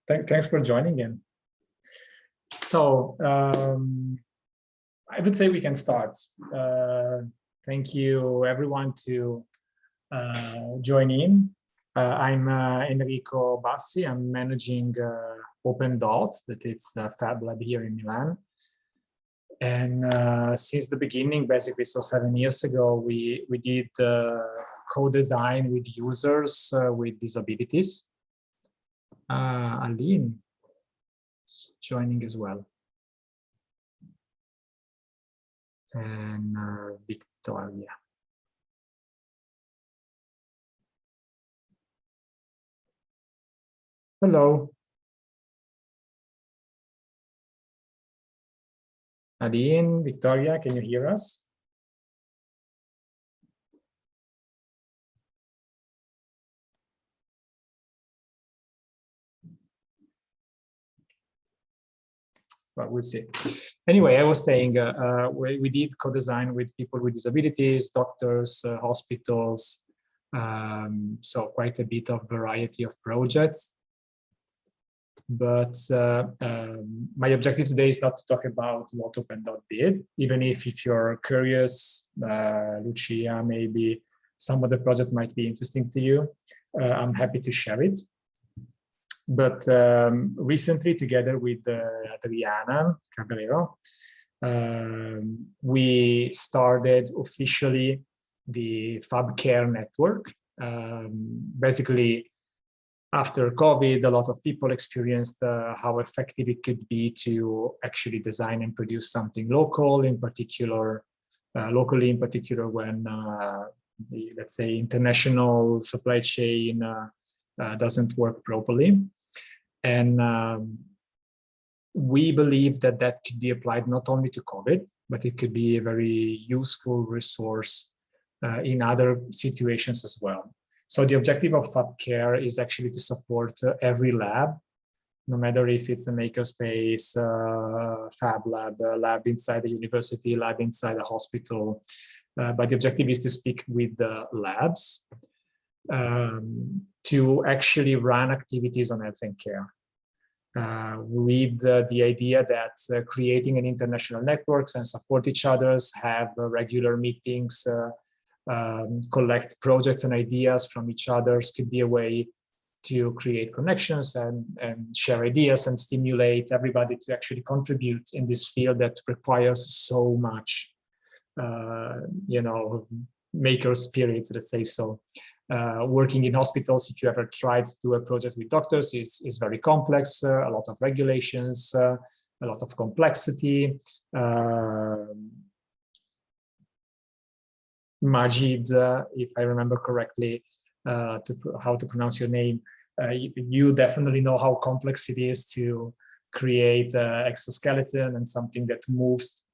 Thanks for joining in. So I would say we can start. Thank you everyone to join in. I'm Enrico Bassi. I'm managing Open Dot, that is FabLab here in Milan. And since the beginning, basically, so 7 years ago, we did co-design with users with disabilities. Aline is joining as well. And Victoria. Hello. Aline, Victoria, can you hear us? Well, we'll see. Anyway, I was saying we did co-design with people with disabilities, doctors, hospitals, so quite a bit of variety of projects. But my objective today is not to talk about what OpenDot did, even if you're curious, Lucia, maybe some of the project might be interesting to you. I'm happy to share it. But recently, together with Adriana Cabrero, we started officially the FabCare network. Basically, after COVID, a lot of people experienced how effective it could be to actually design and produce something local, in particular, locally, in particular when the, let's say, international supply chain doesn't work properly. And we believe that that could be applied not only to COVID, but it could be a very useful resource in other situations as well. So the objective of FabCare is actually to support every lab, no matter if it's a makerspace, FabLab, lab inside the university, lab inside a hospital. But the objective is to speak with the labs to actually run activities on health and care. With the idea that creating an international networks and support each others, have regular meetings, collect projects and ideas from each others could be a way to create connections and share ideas and stimulate everybody to actually contribute in this field that requires so much, you know, maker spirits, let's say so. Working in hospitals, if you ever tried to do a project with doctors, is very complex, a lot of regulations, a lot of complexity. Majid, if I remember correctly, how to pronounce your name, you definitely know how complex it is to create an exoskeleton and something that moves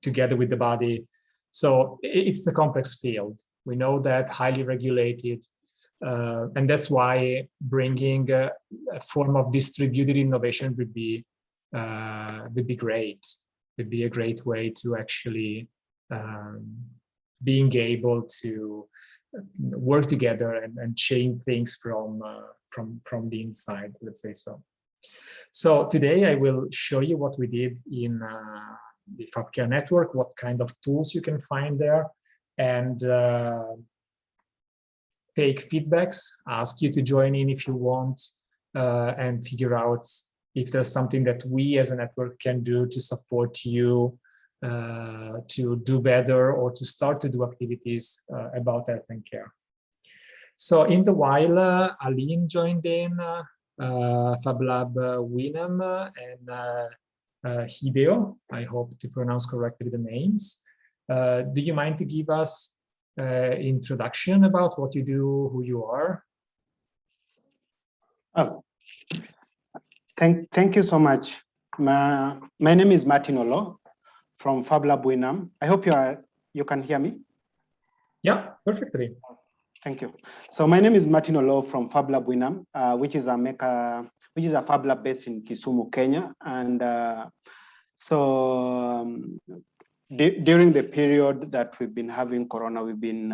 together with the body. So it's a complex field. We know that, highly regulated, and that's why bringing a form of distributed innovation would be great. Would be a great way to actually being able to work together and change things from the inside, let's say so. So today I will show you what we did in the FabCare network, what kind of tools you can find there, and take feedbacks, ask you to join in if you want, and figure out if there's something that we as a network can do to support you to do better or to start to do activities about health and care. So in the while, Aline joined in, FabLab Winam, and Hideo, I hope to pronounce correctly the names. Do you mind to give us introduction about what you do, who you are? Oh, thank you so much. My name is Martino from FabLab Winam. I hope you can hear me. Yeah, perfectly. Thank you. So my name is Martino from FabLab Winam, which is a FabLab based in Kisumu, Kenya. And during the period that we've been having Corona, we've been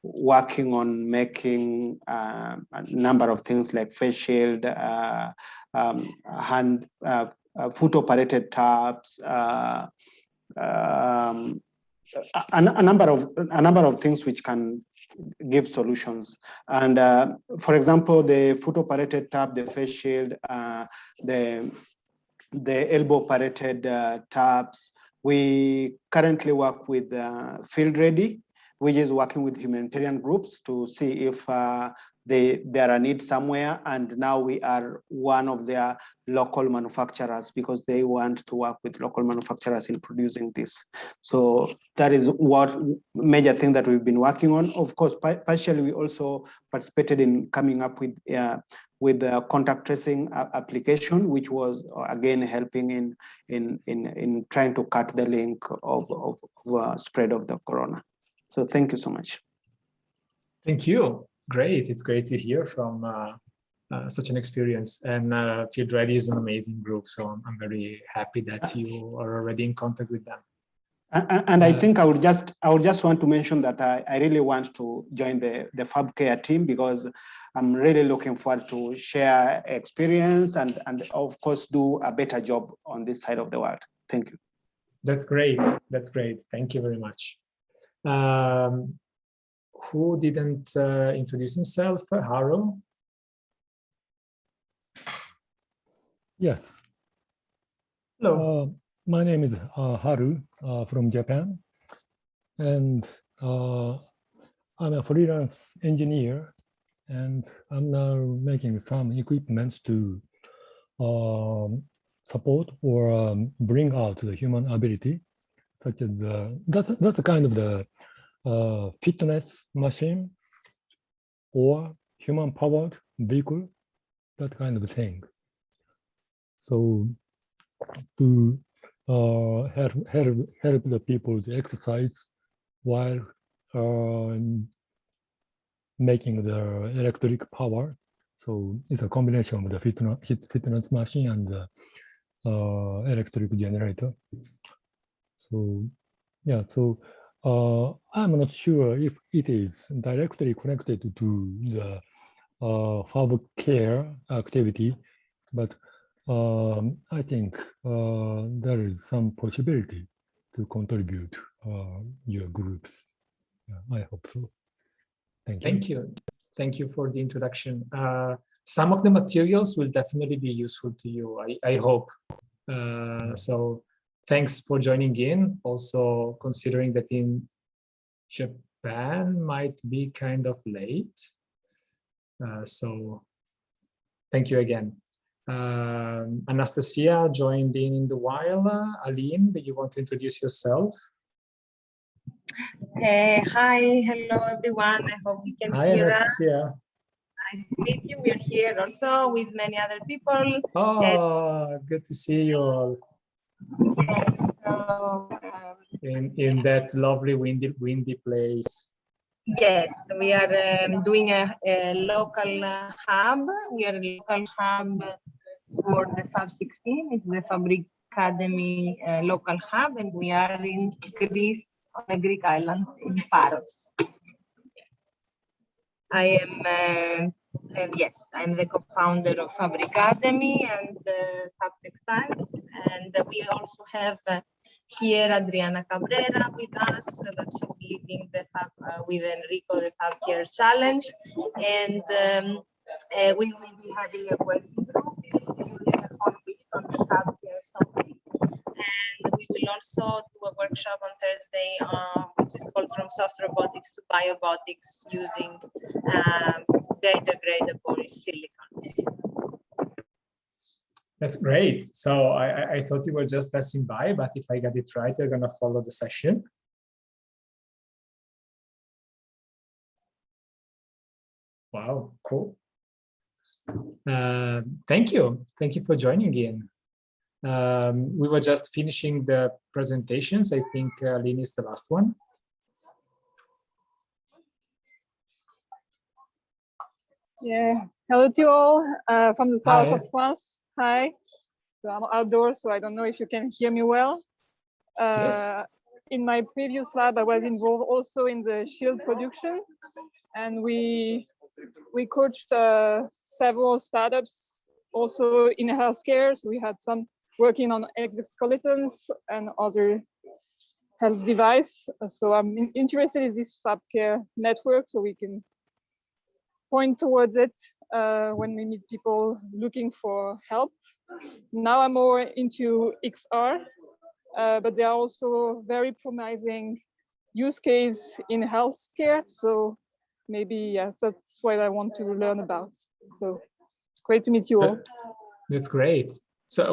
working on making a number of things like face shield, hand, foot operated tabs, a number of things which can give solutions. And for example, the foot operated tab, the face shield, the elbow operated tabs. We currently work with Field Ready, which is working with humanitarian groups to see if there are needs somewhere. And now we are one of their local manufacturers because they want to work with local manufacturers in producing this. So that is what major thing that we've been working on. Of course, partially we also participated in coming up with the contact tracing application, which was again helping in trying to cut the link of spread of the corona. So thank you so much. Thank you. Great. It's great to hear from such an experience. And Field Ready is an amazing group. So I'm very happy that you are already in contact with them. And I think I would just want to mention that I really want to join the FabCare team because I'm really looking forward to share experience and of course do a better job on this side of the world. Thank you. That's great. That's great. Thank you very much. Who didn't introduce himself? Haru? Yes. Hello. My name is Haru from Japan, and I'm a freelance engineer, and I'm now making some equipment to support or bring out the human ability, such as that's a kind of the fitness machine or human-powered vehicle, that kind of thing. So to help the people to exercise while making the electric power. So it's a combination of the fitness machine and the electric generator. So yeah, so I'm not sure if it is directly connected to the FabCare activity, but I think there is some possibility to contribute your groups. Yeah, I hope so. Thank you. Thank you. Thank you for the introduction. Some of the materials will definitely be useful to you, I hope. So thanks for joining in. Also considering that in Japan might be kind of late. So thank you again. Anastasia joined in the while. Aline, do you want to introduce yourself? Hi, hello everyone. I hope you can hear Anastasia. us. Nice to meet you. We're here also with many other people. Oh, good to see you all. Yes, so, in that lovely windy place. yes, we are doing a local hub. We are a local hub for the Fab16. It's the Fabric Academy local hub, and we are in Greece, on a Greek island in Paros. Yes. I am, I'm the co-founder of Fabric Academy and Fab Textiles, and we also have here Adriana Cabrera with us, that she's leading the Fab with Enrico the FabCare Challenge, and we will be having a working group during the whole week on the FabCare topic. And we will also do a workshop on Thursday, which is called From Soft Robotics to Biobotics using biodegradable silicon. That's great. So I thought you were just passing by, but if I got it right, you're going to follow the session. Wow, cool. Thank you. Thank you for joining in. We were just finishing the presentations. I think Lynn is the last one. Yeah, hello to you all from the south Hi. of France. Hi. So I'm outdoors, so I don't know if you can hear me well. Yes. in my previous lab, I was involved also in the shield production, and we coached several startups also in healthcare. So we had some working on exoskeletons and other health device. So I'm interested in this FabCare network, so we can point towards it when we meet people looking for help. Now I'm more into XR, but there are also very promising use case in healthcare. So maybe, yes, that's what I want to learn about. So great to meet you all. That's great. So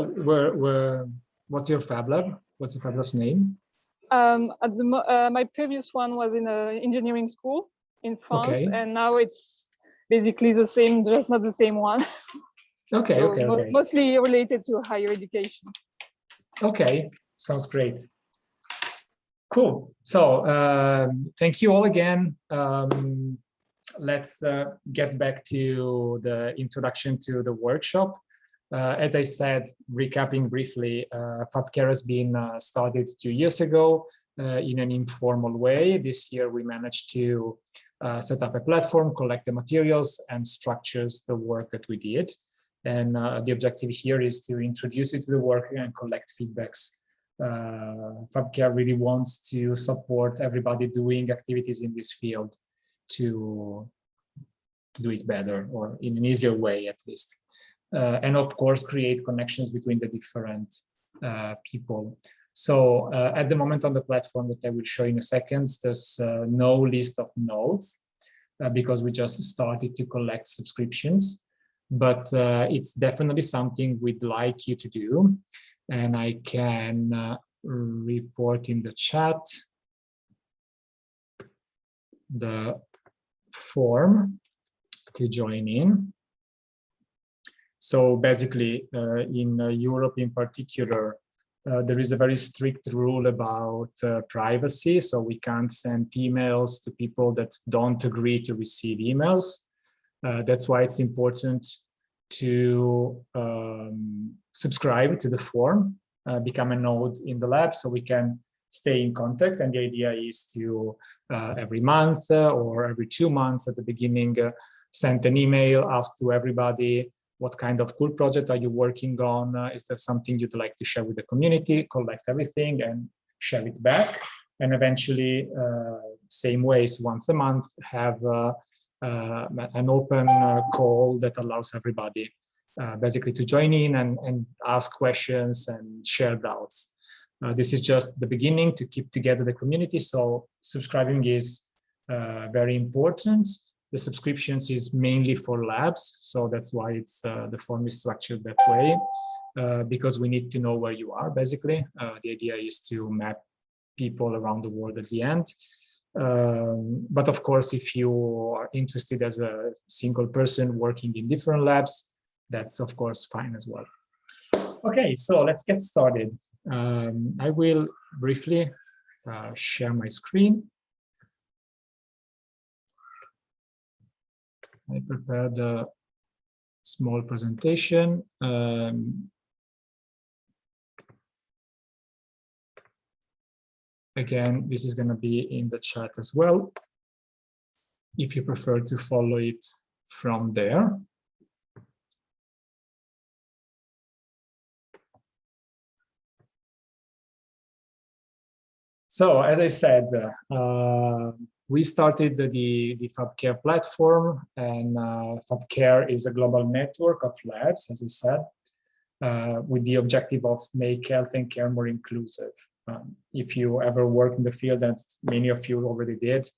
what's your FabLab? What's your FabLab's name? My previous one was in an engineering school in France, Okay. and now it's basically the same, just not the same one. Okay, So okay. Mostly related to higher education. Okay, sounds great. Cool. So thank you all again. Let's get back to the introduction to the workshop. As I said, recapping briefly, FabCare has been started 2 years ago in an informal way. This year, we managed to set up a platform, collect the materials, and structures the work that we did. And the objective here is to introduce you to the work and collect feedbacks. FabCare really wants to support everybody doing activities in this field to do it better, or in an easier way at least. And of course, create connections between the different people. So at the moment on the platform that I will show in a second, there's no list of nodes because we just started to collect subscriptions, but it's definitely something we'd like you to do. And I can report in the chat the form to join in. So basically, in Europe in particular, there is a very strict rule about privacy. So we can't send emails to people that don't agree to receive emails. That's why it's important to subscribe to the form, become a node in the lab so we can stay in contact. And the idea is to every month or every 2 months at the beginning, send an email, ask to everybody, what kind of cool project are you working on? Is there something you'd like to share with the community? Collect everything and share it back. And eventually, same ways, once a month, have an open call that allows everybody basically to join in and ask questions and share doubts. This is just the beginning to keep together the community. So subscribing is very important. The subscriptions is mainly for labs, so that's why it's the form is structured that way, because we need to know where you are, basically. The idea is to map people around the world at the end. But of course, if you are interested as a single person working in different labs, that's of course fine as well. Okay, so let's get started. I will briefly share my screen. I prepared a small presentation. Again, this is going to be in the chat as well, if you prefer to follow it from there. So, as I said, we started the FabCare platform, and FabCare is a global network of labs, as I said, with the objective of make health and care more inclusive. If you ever work in the field, and many of you already did,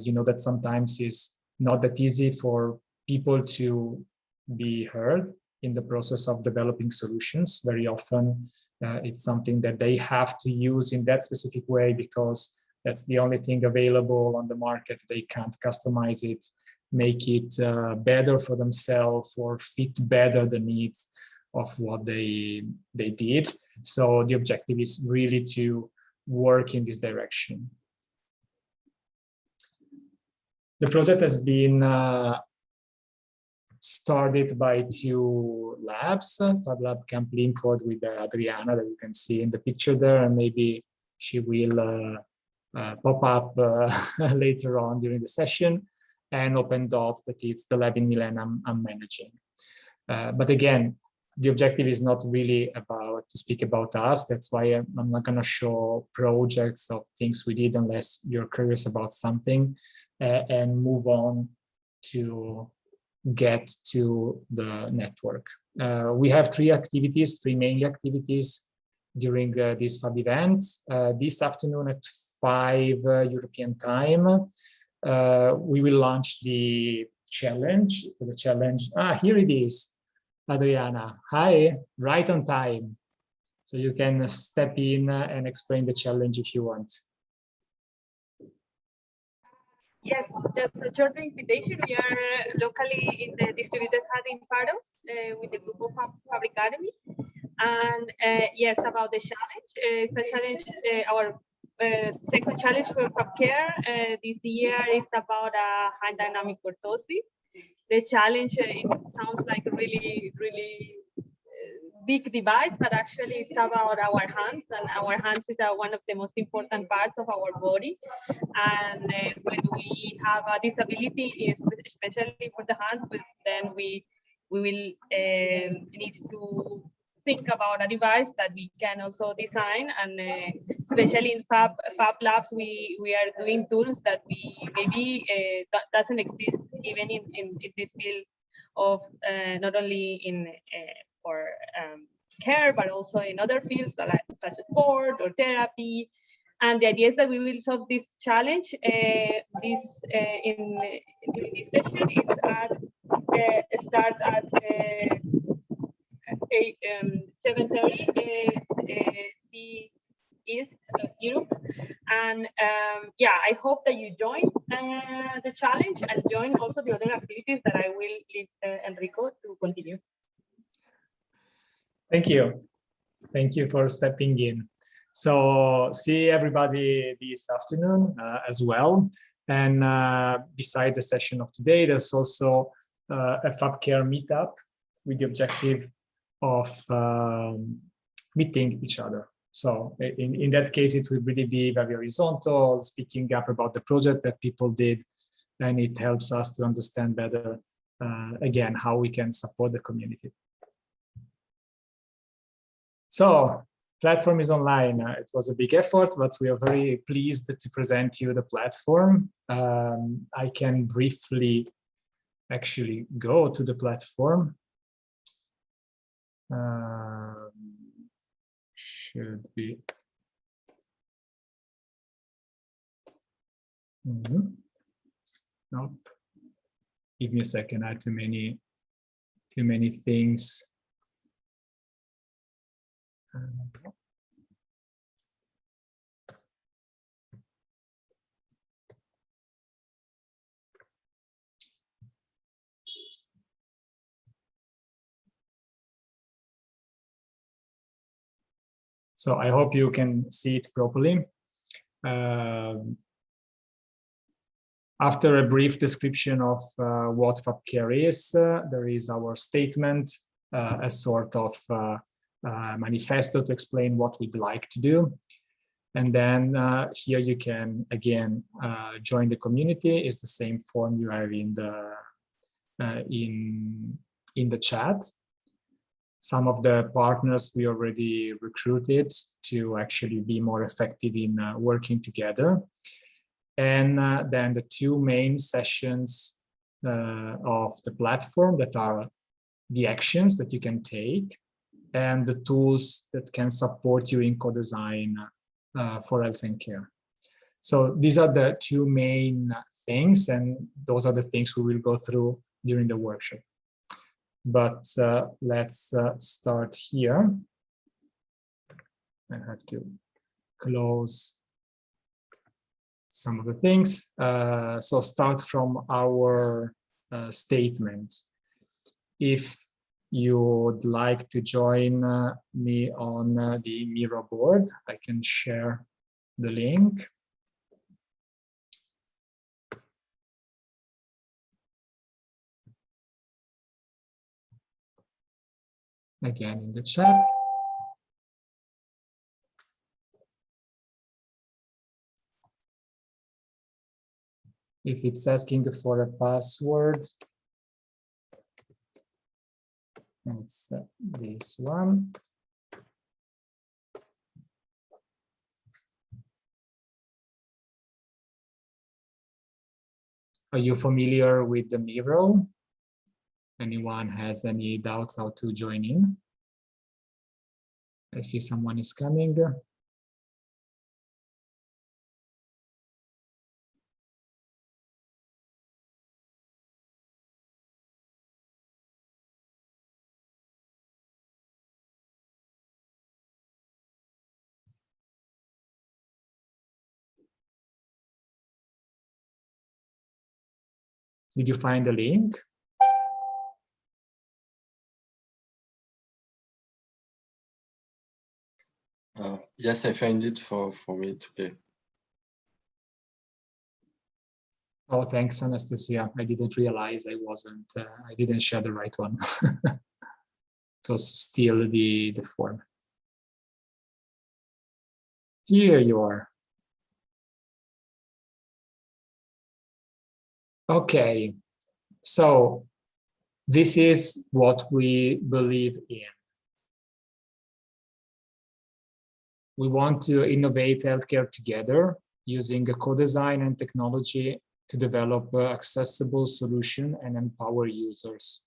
you know that sometimes it's not that easy for people to be heard in the process of developing solutions. Very often, it's something that they have to use in that specific way because that's the only thing available on the market. They can't customize it, make it better for themselves or fit better the needs of what they did. So the objective is really to work in this direction. The project has been started by 2 labs, FabLab Camp Lindford with Adriana that you can see in the picture there, and maybe She will pop up later on during the session, and Open Dot, that is the lab in Milan I'm managing. But again, the objective is not really about to speak about us. That's why I'm not going to show projects of things we did unless you're curious about something, and move on to get to the network. We have three main activities during this Fab event. This afternoon at 5 European time, we will launch the challenge. Here it is, Adriana. Hi, right on time. So you can step in and explain the challenge if you want. Yes, just a short invitation. We are locally in the distributed hub in Paros with the group of FabCare. And yes, about the challenge, it's a challenge, our second challenge for FabCare this year is about high dynamic kurtosis. The challenge, it sounds like a really big device, but actually it's about our hands, and our hands is one of the most important parts of our body. And when we have a disability, especially for the hands, then we will need to think about a device that we can also design. And especially in FabLabs, we are doing tools that we maybe doesn't exist even in this field of not only in for care, but also in other fields such as sport or therapy. And the idea is that we will solve this challenge. In this session, it's starts at 7:30 East Europe. And yeah, I hope that you join the challenge and join also the other activities that I will leave Enrico to continue. Thank you. Thank you for stepping in. So see everybody this afternoon as well. And beside the session of today, there's also a FabCare meetup with the objective of meeting each other. So in that case, it will really be very horizontal, speaking up about the project that people did, and it helps us to understand better, again, how we can support the community. So platform is online. It was a big effort, but we are very pleased to present you the platform. I can briefly actually go to the platform. Should be. Nope. Give me a second. I had too many things. So I hope you can see it properly. After a brief description of what FabCare is, there is our statement, a sort of manifesto to explain what we'd like to do. And then here you can, again, join the community. It's the same form you have in the chat. Some of the partners we already recruited to actually be more effective in working together. And then the two main sessions of the platform that are the actions that you can take and the tools that can support you in co-design for health and care. So these are the two main things, and those are the things we will go through during the workshop. But let's start here. I have to close some of the things. So start from our statement. If you would like to join me on the Miro board, I can share the link. Again in the chat. If it's asking for a password, it's this one. Are you familiar with the Miro? Anyone has any doubts how to join in? I see someone is coming. Did you find the link? Yes, I find it for me today. Oh, thanks, Anastasia. I didn't realize I didn't share the right one. It was still the form. Here you are. Okay, so this is what we believe in. We want to innovate healthcare together using a co-design and technology to develop an accessible solution and empower users.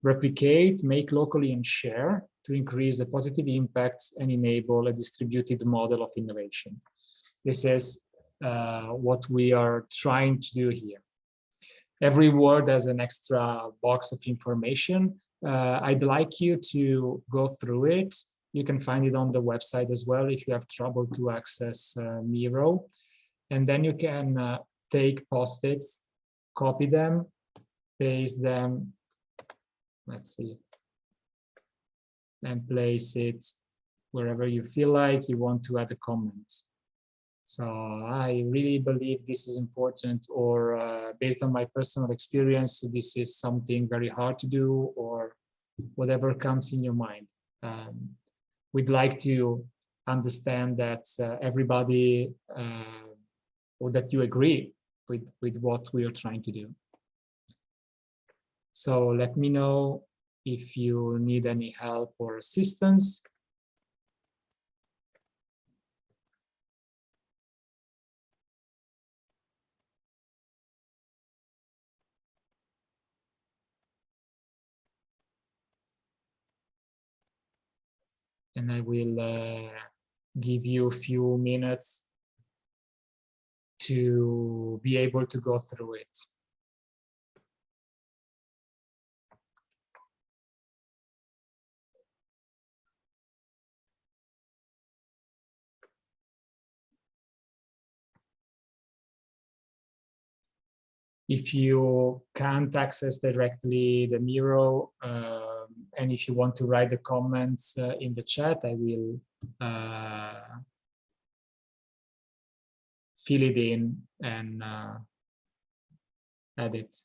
Replicate, make locally, and share to increase the positive impacts and enable a distributed model of innovation. This is what we are trying to do here. Every word has an extra box of information. I'd like you to go through it. You can find it on the website as well if you have trouble to access Miro. And then you can take post-its, copy them, paste them, let's see, and place it wherever you feel like you want to add a comment. So I really believe this is important, or based on my personal experience, this is something very hard to do, or whatever comes in your mind. We'd like to understand that everybody, or that you agree with what we are trying to do. So let me know if you need any help or assistance. And I will give you a few minutes to be able to go through it. If you can't access directly the Miro, and if you want to write the comments in the chat, I will fill it in and add it.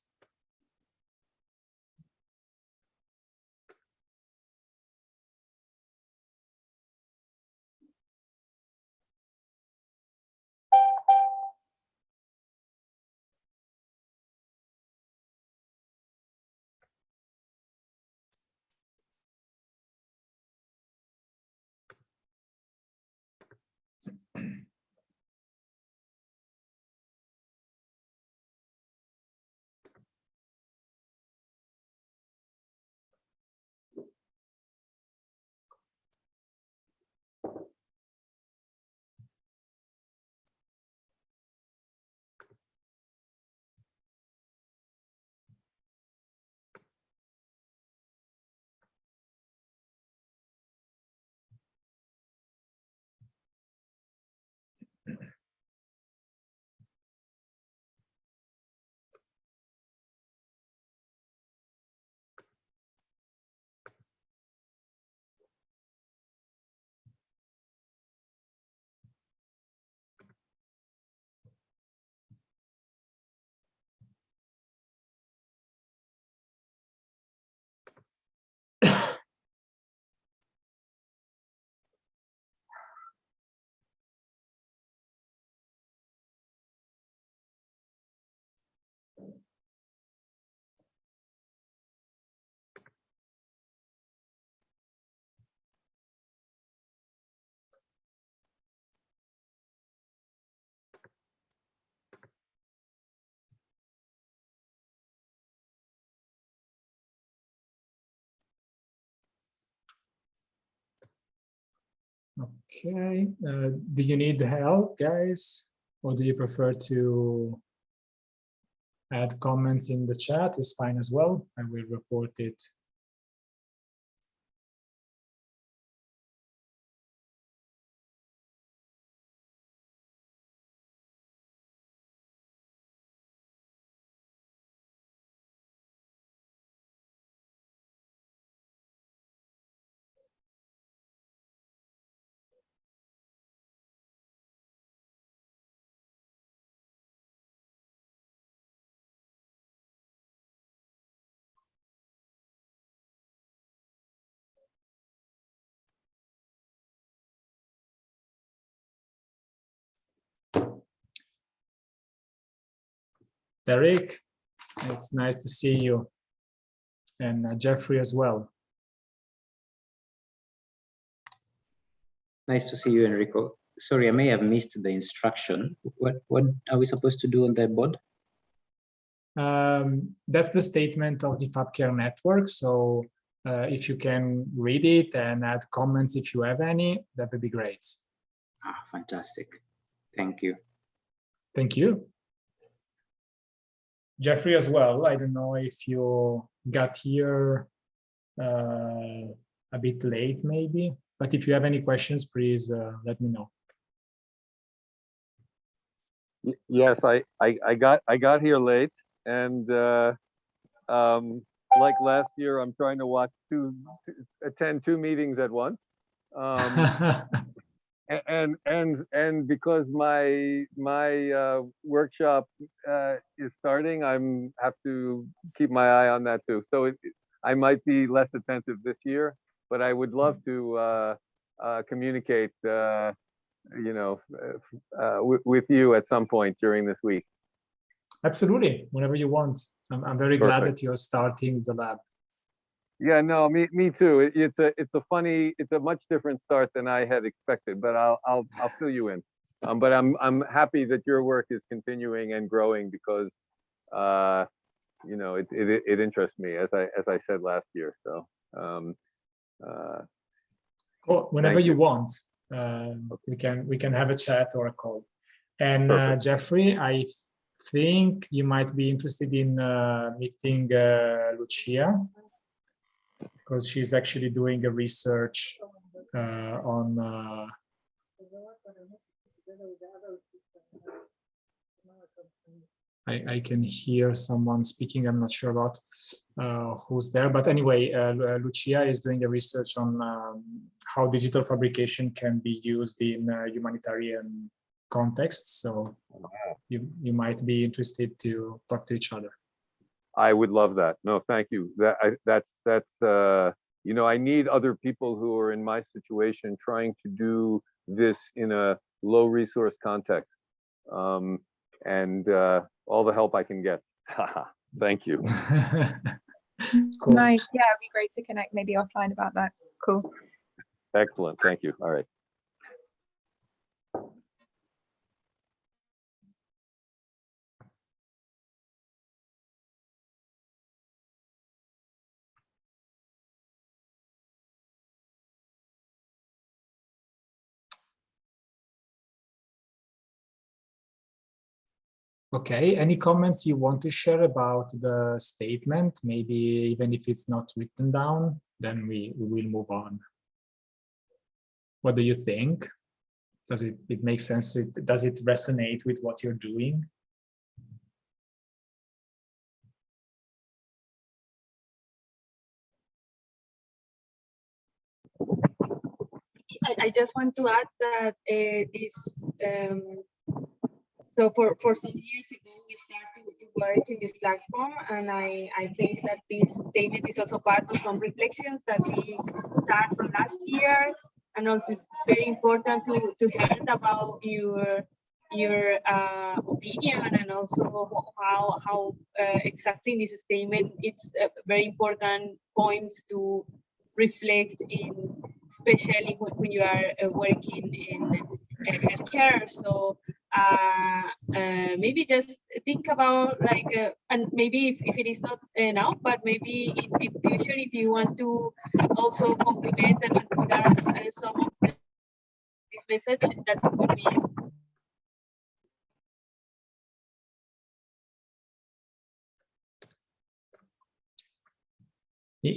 Okay, do you need help, guys? Or do you prefer to add comments in the chat? It's fine as well. I will report it. Derek, it's nice to see you. And Jeffrey as well. Nice to see you, Enrico. Sorry, I may have missed the instruction. What are we supposed to do on the board? That's the statement of the FabCare network. So if you can read it and add comments if you have any, that would be great. Ah, fantastic. Thank you. Thank you. Jeffrey as well. I don't know if you got here a bit late maybe, but if you have any questions, please let me know. Yes, I got here late, and like last year, I'm trying to attend two meetings at once. And because my workshop is starting, have to keep my eye on that too. So I might be less attentive this year, but I would love to communicate, with you at some point during this week. Absolutely, whenever you want. I'm very glad that you're starting the lab. Yeah, no, me too. It's a much different start than I had expected, but I'll fill you in. But I'm happy that your work is continuing and growing because it interests me, as I said last year. So cool. Whenever you want, we can have a chat or a call. And Jeffrey, I think you might be interested in meeting Lucia, because she's actually doing a research on I can hear someone speaking. I'm not sure about who's there, but anyway, Lucia is doing a research on how digital fabrication can be used in humanitarian contexts. So you might be interested to talk to each other. I would love that. No, thank you. That's I need other people who are in my situation trying to do this in a low resource context, and all the help I can get. Thank you. Cool. Nice. Yeah, it'd be great to connect maybe offline about that. Cool. Excellent. Thank you. All right. Okay, any comments you want to share about the statement? Maybe even if it's not written down, then we will move on. What do you think? Does it make sense? Does it resonate with what you're doing? I just want to add that this. So for some years ago, we started to work in this platform, and I think that this statement is also part of some reflections that we start from last year, and also it's very important to hear about your opinion, and also how exactly in this statement it's very important points to reflect in, especially when you are working in healthcare. So maybe just think about and maybe if it is not enough, but maybe in future, if you want to also complement and put us some of the message that would be.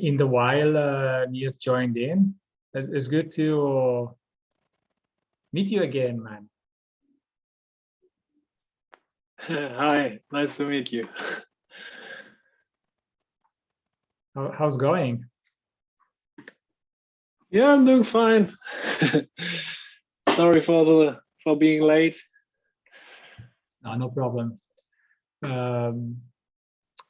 In the while, Niels joined in. It's good to meet you again, man. Hi, nice to meet you. How's going? Yeah, I'm doing fine. Sorry for being late. No problem.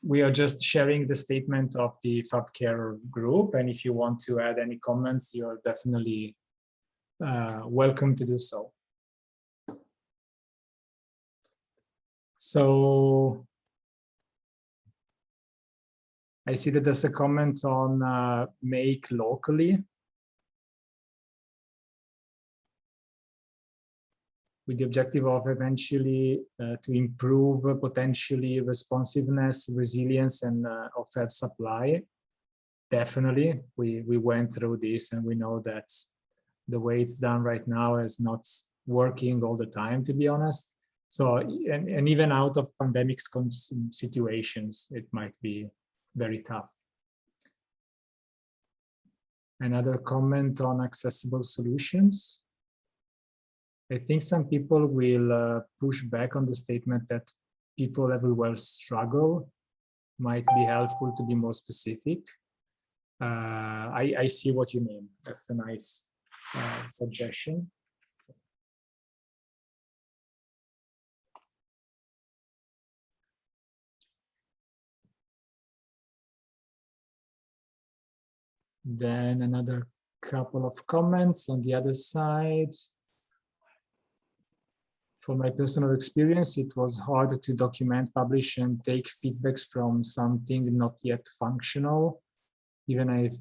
We are just sharing the statement of the FabCare group, and if you want to add any comments, you're definitely welcome to do so. So I see that there's a comment on make locally. With the objective of eventually to improve potentially responsiveness, resilience, and of Fab supply. Definitely, we went through this, and we know that the way it's done right now is not working all the time, to be honest. So, and even out of pandemic situations, it might be very tough. Another comment on accessible solutions. I think some people will push back on the statement that people everywhere struggle. Might be helpful to be more specific. I see what you mean. That's a nice suggestion. Then another couple of comments on the other side. For my personal experience, it was hard to document, publish, and take feedbacks from something not yet functional. Even I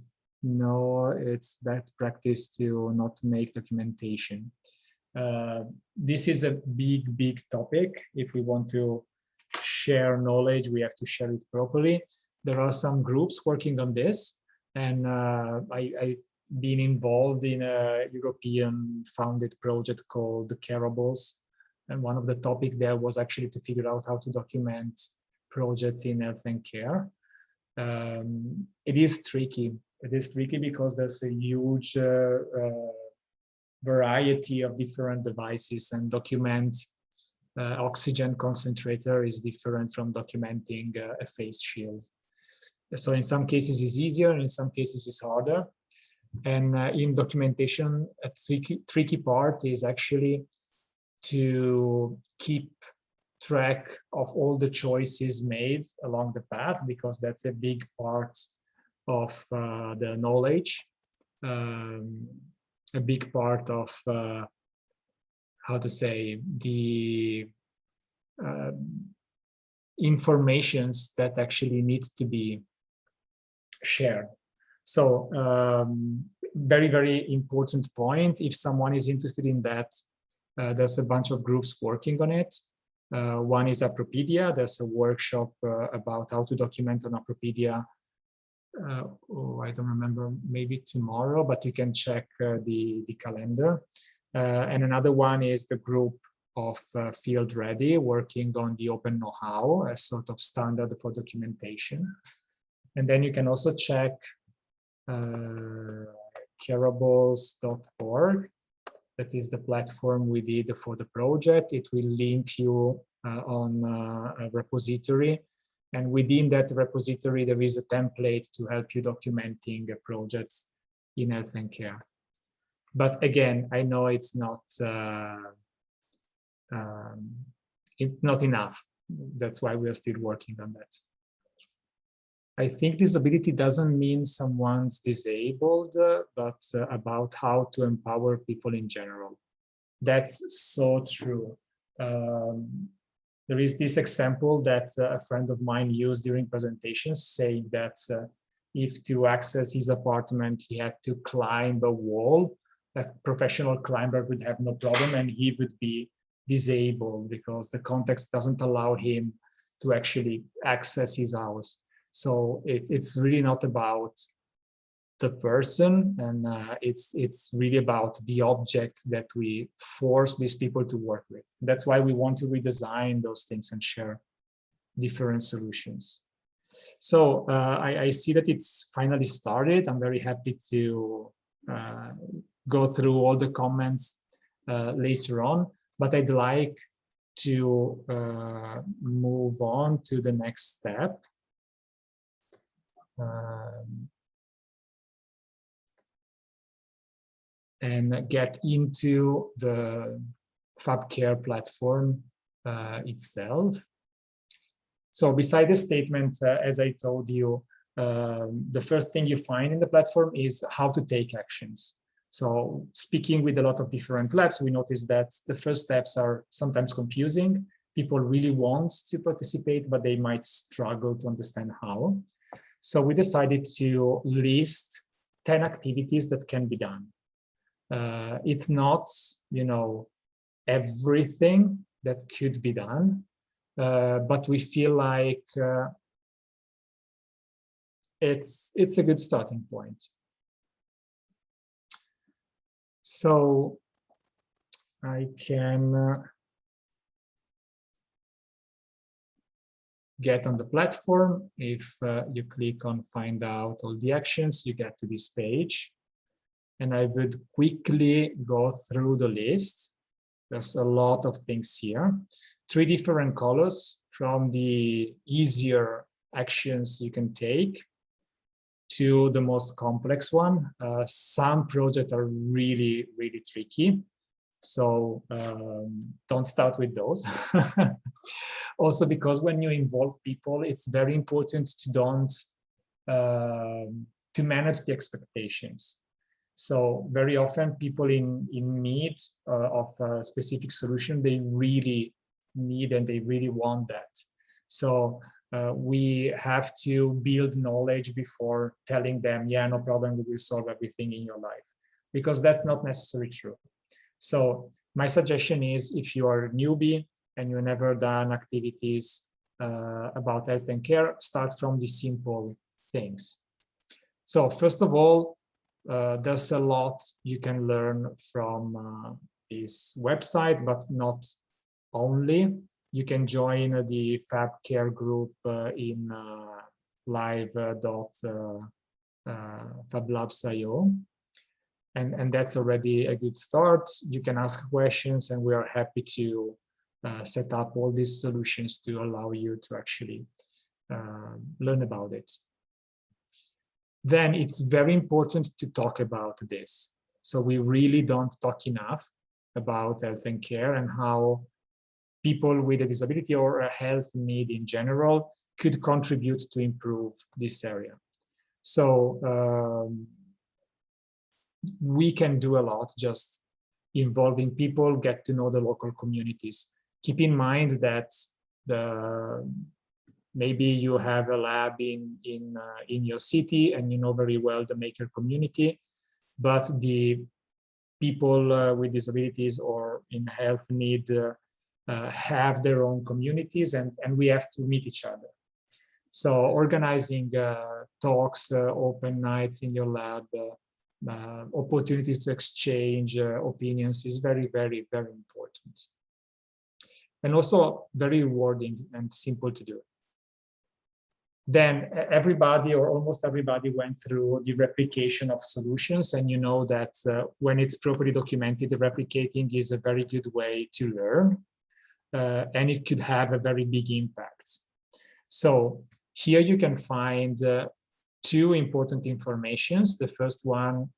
know it's bad practice to not make documentation. This is a big topic. If we want to share knowledge, we have to share it properly. There are some groups working on this, and I've been involved in a European founded project called the Careables. And one of the topics there was actually to figure out how to document projects in health and care. It is tricky. It is tricky because there's a huge variety of different devices, and document oxygen concentrator is different from documenting a face shield. So in some cases it's easier, in some cases it's harder. And in documentation, a tricky part is actually to keep track of all the choices made along the path, because that's a big part of the knowledge, a big part of how to say, the informations that actually need to be shared. So very important point. If someone is interested in that, there's a bunch of groups working on it. One is Appropedia. There's a workshop about how to document on Appropedia. I don't remember, maybe tomorrow, but you can check the calendar. And another one is the group of Field Ready, working on the open know-how as sort of standard for documentation. And then you can also check careables.org. That is the platform we did for the project. It will link you on a repository. And within that repository, there is a template to help you documenting projects in health and care. But again, I know it's not enough. That's why we are still working on that. I think disability doesn't mean someone's disabled, but about how to empower people in general. That's so true. There is this example that a friend of mine used during presentations, saying that if to access his apartment, he had to climb a wall, a professional climber would have no problem, and he would be disabled because the context doesn't allow him to actually access his house. So it's really not about the person, and it's really about the object that we force these people to work with. That's why we want to redesign those things and share different solutions. So I see that it's finally started. I'm very happy to go through all the comments later on, but I'd like to move on to the next step. And get into the FabCare platform itself. So beside the statement, as I told you, the first thing you find in the platform is how to take actions. So speaking with a lot of different labs, we noticed that the first steps are sometimes confusing. People really want to participate, but they might struggle to understand how. So we decided to list 10 activities that can be done. It's not, everything that could be done, but we feel like it's a good starting point. So I can get on the platform. If you click on find out all the actions, you get to this page. And I would quickly go through the list. There's a lot of things here. 3 different colors, from the easier actions you can take to the most complex one. Some projects are really, really tricky. So don't start with those. Also, because when you involve people, it's very important to manage the expectations. So very often people in need of a specific solution, they really need and they really want that. So we have to build knowledge before telling them, yeah, no problem, we will solve everything in your life, because that's not necessarily true. So my suggestion is, if you are a newbie and you've never done activities about health and care, start from the simple things. So first of all, there's a lot you can learn from this website, but not only. You can join the FabCare group in live.fablabs.io, and that's already a good start. You can ask questions, and we are happy to set up all these solutions to allow you to actually learn about it. Then it's very important to talk about this. So we really don't talk enough about health and care and how people with a disability or a health need in general could contribute to improve this area. So we can do a lot just involving people, get to know the local communities. Keep in mind that maybe you have a lab in your city and you know very well the maker community, but the people with disabilities or in health need have their own communities, and we have to meet each other. So organizing talks, open nights in your lab, opportunities to exchange opinions is very, very, very important. And also very rewarding and simple to do. Then everybody, or almost everybody, went through the replication of solutions, and you know that when it's properly documented, the replicating is a very good way to learn, and it could have a very big impact. So here you can find 2 important informations. The first one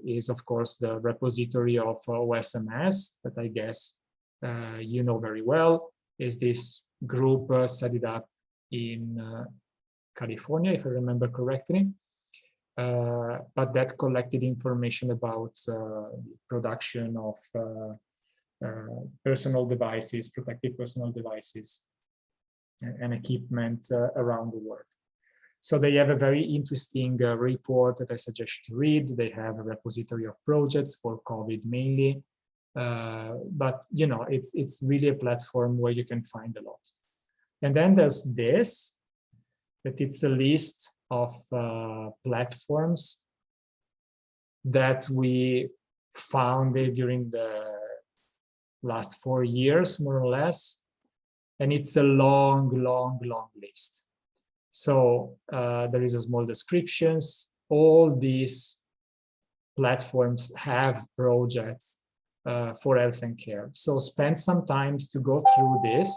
is, of course, the repository of OSMS that I guess you know very well. Is this group set it up in California, if I remember correctly, but that collected information about production of personal devices, protective personal devices, and equipment around the world. So they have a very interesting report that I suggest you to read. They have a repository of projects for COVID mainly, but you know, it's really a platform where you can find a lot. And then there's this, that it's a list of platforms that we founded during the last 4 years, more or less. And it's a long, long, long list. So there is a small descriptions. All these platforms have projects for health and care. So spend some time to go through this,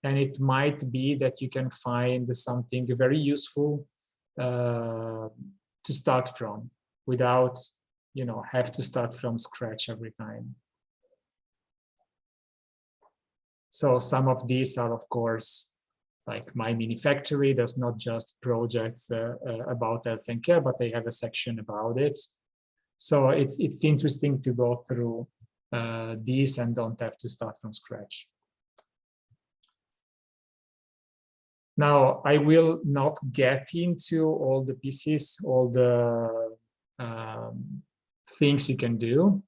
and it might be that you can find something very useful to start from without, have to start from scratch every time. So some of these are, of course, like My Mini Factory. There's not just projects about health and care, but they have a section about it. So it's interesting to go through these and don't have to start from scratch. Now, I will not get into all the pieces, all the things you can do.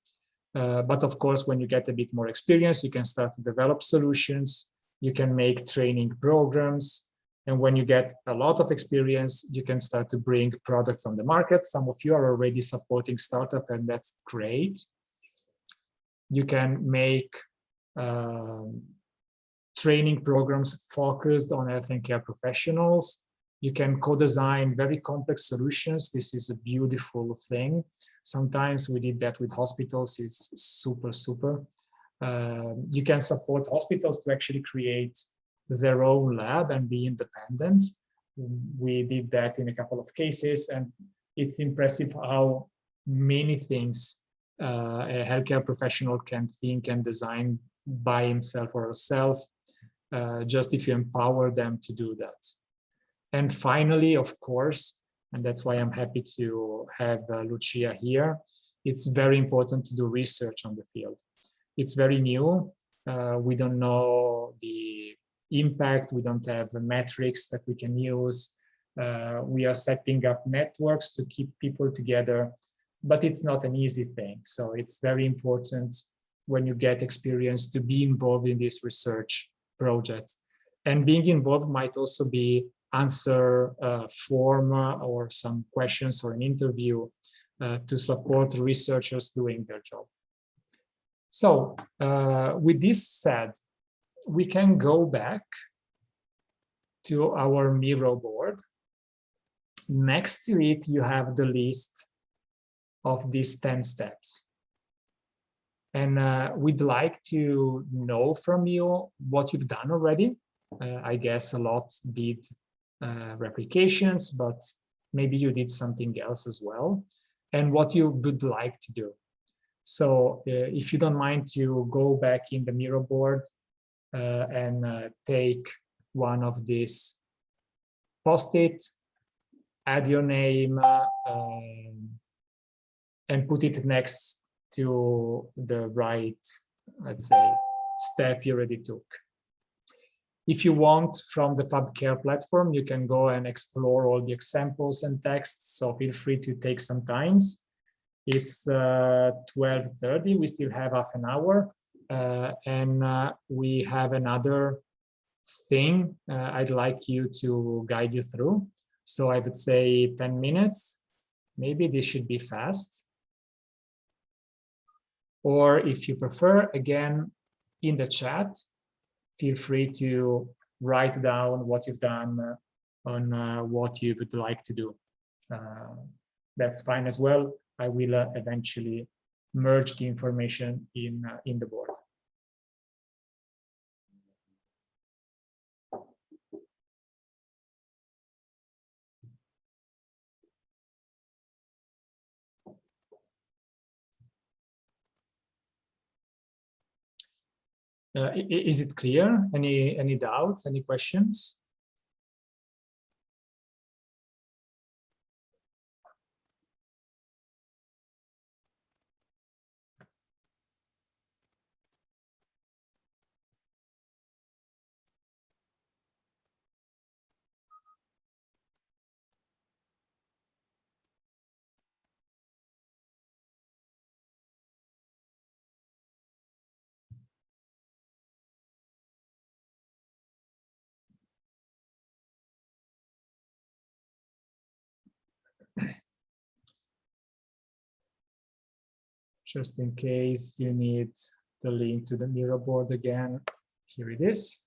But of course, when you get a bit more experience, you can start to develop solutions. You can make training programs. And when you get a lot of experience, you can start to bring products on the market. Some of you are already supporting startup, and that's great. You can make training programs focused on health and care professionals. You can co-design very complex solutions. This is a beautiful thing. Sometimes we did that with hospitals. It's super, super. You can support hospitals to actually create their own lab and be independent. We did that in a couple of cases, and it's impressive how many things a healthcare professional can think and design by himself or herself, just if you empower them to do that. And finally, of course, and that's why I'm happy to have Lucia here, it's very important to do research on the field. It's very new. We don't know the impact. We don't have the metrics that we can use. We are setting up networks to keep people together, but it's not an easy thing. So it's very important when you get experience to be involved in this research project. And being involved might also be answer a form or some questions or an interview to support researchers doing their job. So with this said, we can go back to our Miro board. Next to it, you have the list of these 10 steps. And we'd like to know from you what you've done already. I guess a lot did replications, but maybe you did something else as well, and what you would like to do. So if you don't mind to go back in the Miro board and take one of these post-it, add your name and put it next to the right, let's say, step you already took. If you want, from the FabCare platform, you can go and explore all the examples and texts, so feel free to take some time. It's 12:30, we still have half an hour, and we have another thing I'd like you to guide you through. So I would say 10 minutes, maybe this should be fast. Or if you prefer, again, in the chat, feel free to write down what you've done on what you would like to do. That's fine as well. I will eventually merge the information in the board. Is it clear? Any doubts, any questions? Just in case you need the link to the Miro board again, here it is.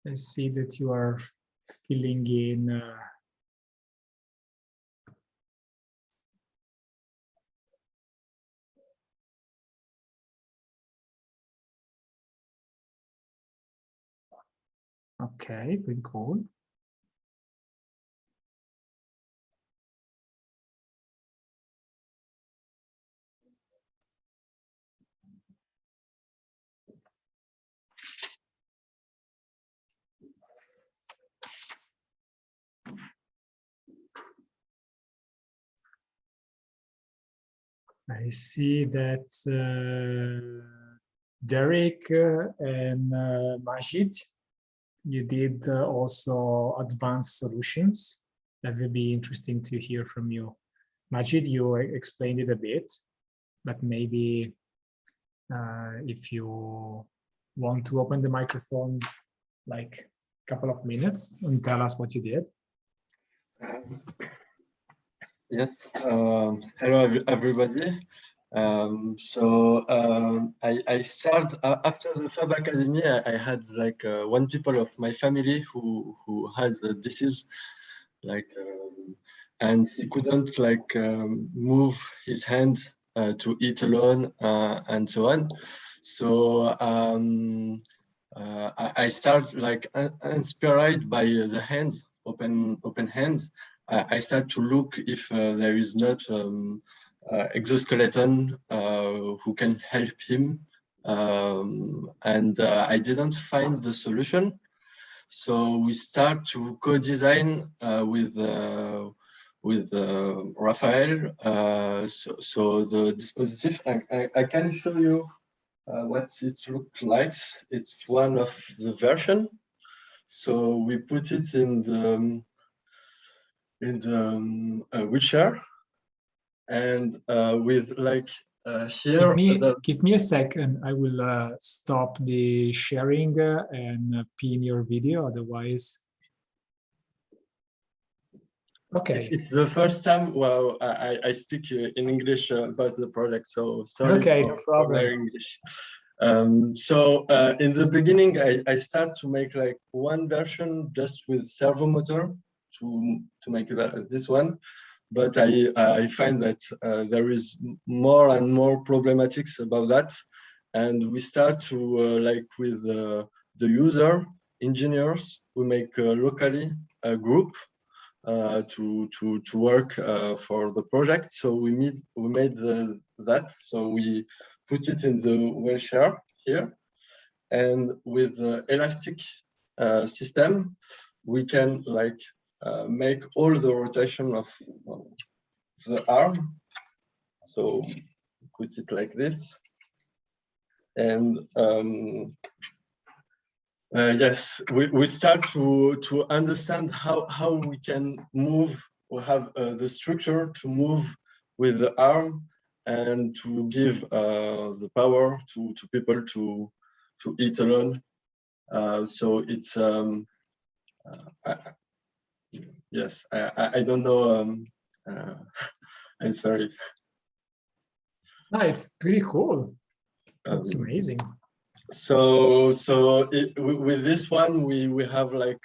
I see that you are filling in okay, pretty cool. I see that Derek and Majid, you did also advanced solutions. That will be interesting to hear from you. Majid, you explained it a bit, but maybe if you want to open the microphone like a couple of minutes and tell us what you did. Yes, hello everybody. I started after the Fab Academy. I had like one people of my family who has the disease, like, and he couldn't like move his hand to eat alone and so on. So I start like inspired by the hand, open hand. I start to look if there is not exoskeleton who can help him and I didn't find the solution. So we start to co-design with Raphael. So the dispositif, I can show you what it looks like. It's one of the version. So we put it in the wheelchair, and with like here. Give me a second. I will stop the sharing and pin your video. Otherwise, okay. It's the first time. Well, I speak in English about the project, so sorry no problem. my English. So in the beginning, I start to make like one version just with servo motor to make this one, but I find that there is more and more problematics about that, and we start to like with the user engineers, we make locally a group to work for the project. So we made that. So we put it in the wheelchair here, and with the elastic system, we can like make all the rotation of the arm. So put it like this, and yes, we start to understand how we can move or have the structure to move with the arm and to give the power to people to eat alone. So it's yes, I don't know. I'm sorry. No, it's pretty cool. That's amazing. So with this one, we have like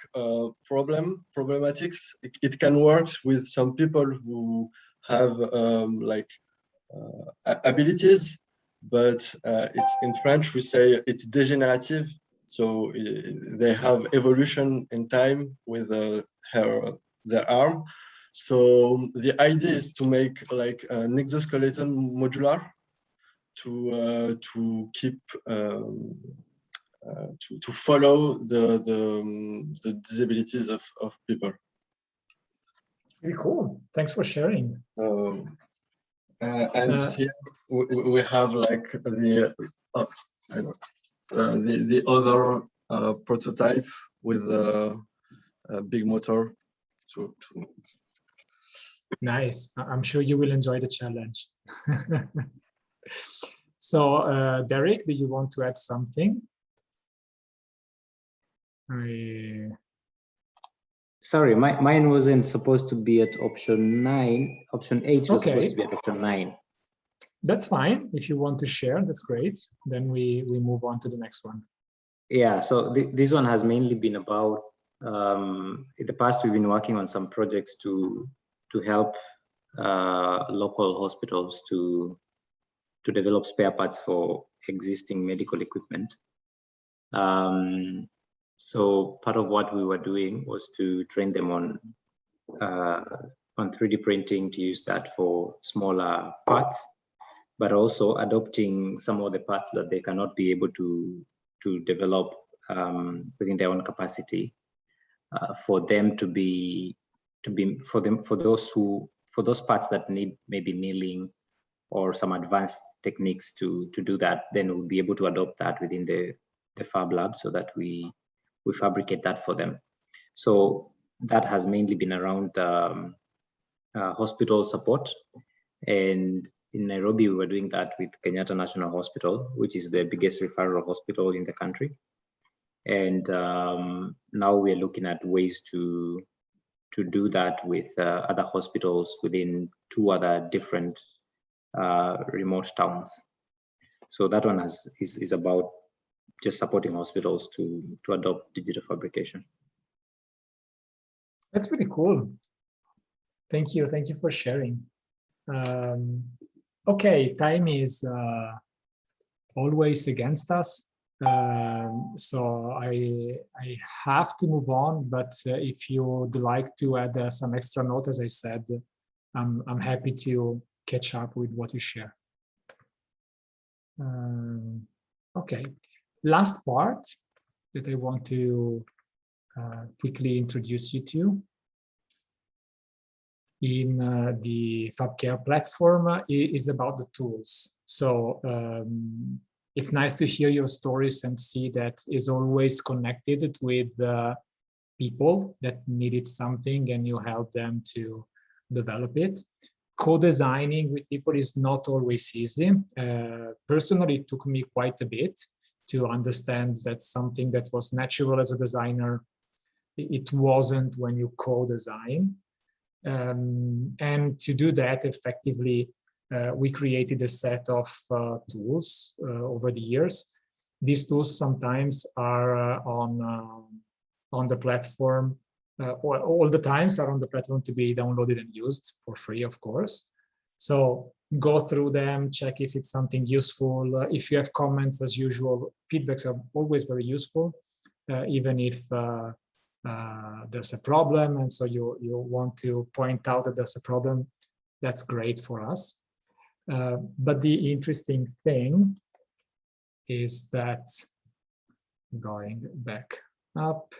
problematics. It can work with some people who have like abilities, but it's in French we say it's degenerative. So they have evolution in time with their arm. So the idea is to make like an exoskeleton modular to keep to follow the disabilities of people. Really cool. Thanks for sharing. And here we have like the other prototype with a big motor. Nice. I'm sure you will enjoy the challenge. So, Derek, do you want to add something? Sorry, mine wasn't supposed to be at option 9. Option 8 was supposed to be at option 9. That's fine. If you want to share, that's great. Then we move on to the next one. Yeah, so this one has mainly been about, in the past, we've been working on some projects to help local hospitals to develop spare parts for existing medical equipment. So part of what we were doing was to train them on 3D printing, to use that for smaller parts, but also adopting some of the parts that they cannot be able to develop within their own capacity, for them for those parts that need maybe milling or some advanced techniques to do that. Then we'll be able to adopt that within the FabLab, so that we fabricate that for them. So that has mainly been around hospital support. And in Nairobi, we were doing that with Kenyatta National Hospital, which is the biggest referral hospital in the country. And now we're looking at ways to do that with other hospitals within 2 other different remote towns. So that one is about just supporting hospitals to adopt digital fabrication. That's pretty cool. Thank you for sharing. Okay, time is always against us, so I have to move on. But if you would like to add some extra note, as I said, I'm happy to catch up with what you share. Okay, last part that I want to quickly introduce you to in the FabCare platform is about the tools. So it's nice to hear your stories and see that is always connected with people that needed something and you help them to develop it. Co-designing with people is not always easy. Personally, it took me quite a bit to understand that something that was natural as a designer, it wasn't when you co-design. And to do that effectively, we created a set of tools over the years. These tools sometimes are on the platform, or all the times are on the platform to be downloaded and used for free, of course. So go through them, check if it's something useful. If you have comments, as usual, feedbacks are always very useful, even if there's a problem, and so you want to point out that there's a problem, that's great for us. But the interesting thing is that, going back up,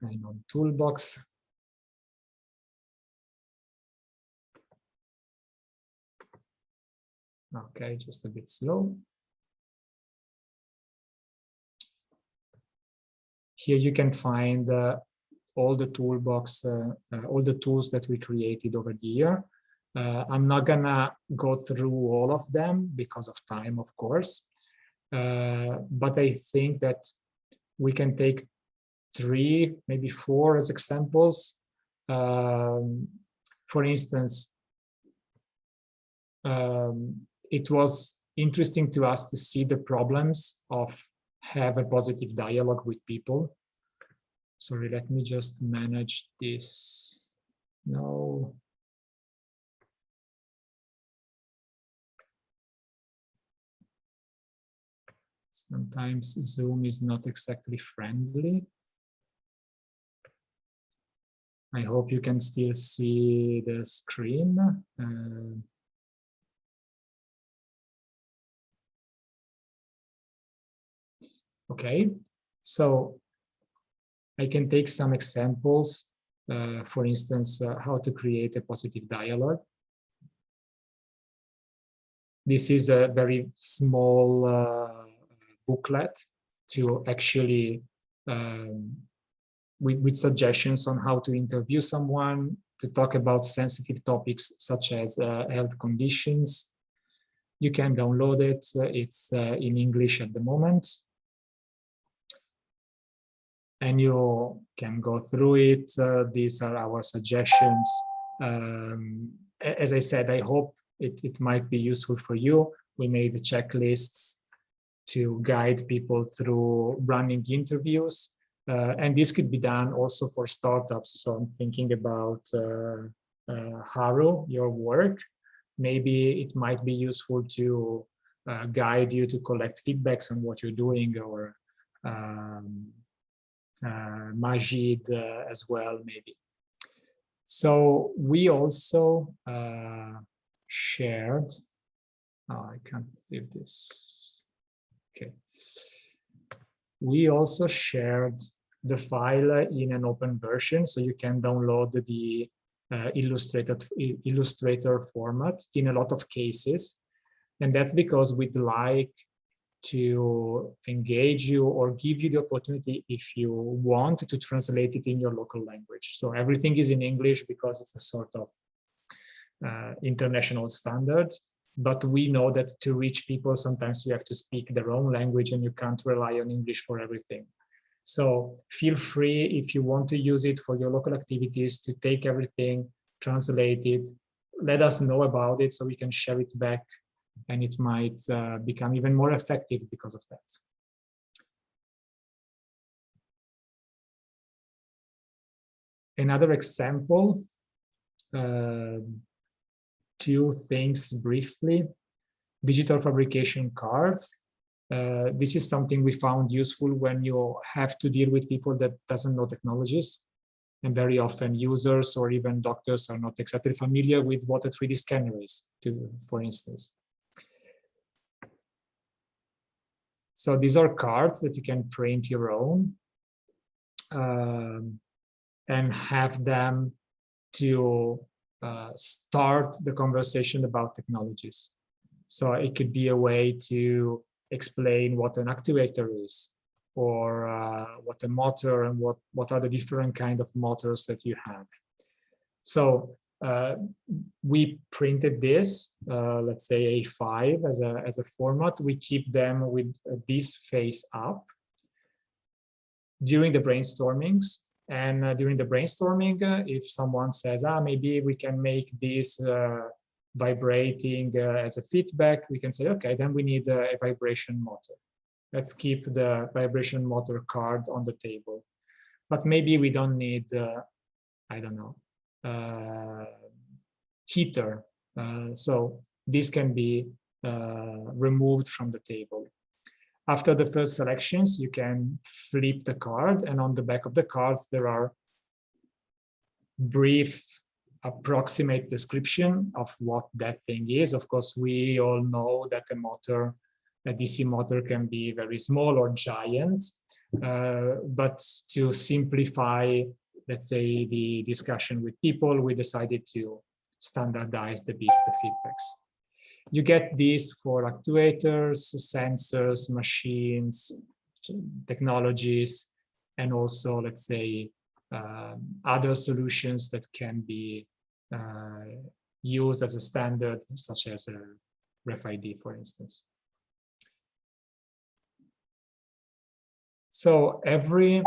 and on Toolbox, okay, just a bit slow. Here you can find all the toolbox, all the tools that we created over the year. I'm not gonna go through all of them because of time, of course, but I think that we can take 3, maybe 4 as examples. For instance, it was interesting to us to see the problems of have a positive dialogue with people. Sorry, let me just manage this. No. Sometimes Zoom is not exactly friendly. I hope you can still see the screen. Okay, so I can take some examples, for instance, how to create a positive dialogue. This is a very small booklet to actually, with suggestions on how to interview someone, to talk about sensitive topics such as health conditions. You can download it. It's in English at the moment. And you can go through it. These are our suggestions. As I said, I hope it might be useful for you. We made the checklists to guide people through running interviews. And this could be done also for startups. So I'm thinking about Haru, your work. Maybe it might be useful to guide you to collect feedbacks on what you're doing, or Majid as well, maybe. So we also shared, I can't leave this, okay. We also shared the file in an open version, so you can download the Illustrator format in a lot of cases. And that's because we'd like to engage you or give you the opportunity, if you want, to translate it in your local language. So everything is in English because it's a sort of international standard. But we know that to reach people, sometimes you have to speak their own language and you can't rely on English for everything. So feel free, if you want to use it for your local activities, to take everything, translate it, let us know about it so we can share it back, and it might become even more effective because of that. Another example, 2 things briefly. Digital fabrication cards. This is something we found useful when you have to deal with people that doesn't know technologies. And very often users or even doctors are not exactly familiar with what a 3D scanner is, for instance. So these are cards that you can print your own and have them to start the conversation about technologies. So it could be a way to explain what an actuator is, or what a motor and what are the different kind of motors that you have. So we printed this, let's say A5 as a format. We keep them with this face up during the brainstormings. And during the brainstorming, if someone says, maybe we can make this vibrating as a feedback, we can say, okay, then we need a vibration motor. Let's keep the vibration motor card on the table. But maybe we don't need, I don't know, heater. So this can be removed from the table. After the first selections, you can flip the card, and on the back of the cards, there are brief, approximate description of what that thing is. Of course, we all know that a DC motor can be very small or giant, but to simplify, let's say, the discussion with people, we decided to standardize the feedbacks. You get these for actuators, sensors, machines, technologies, and also, let's say, other solutions that can be used as a standard, such as RFID, for instance. So every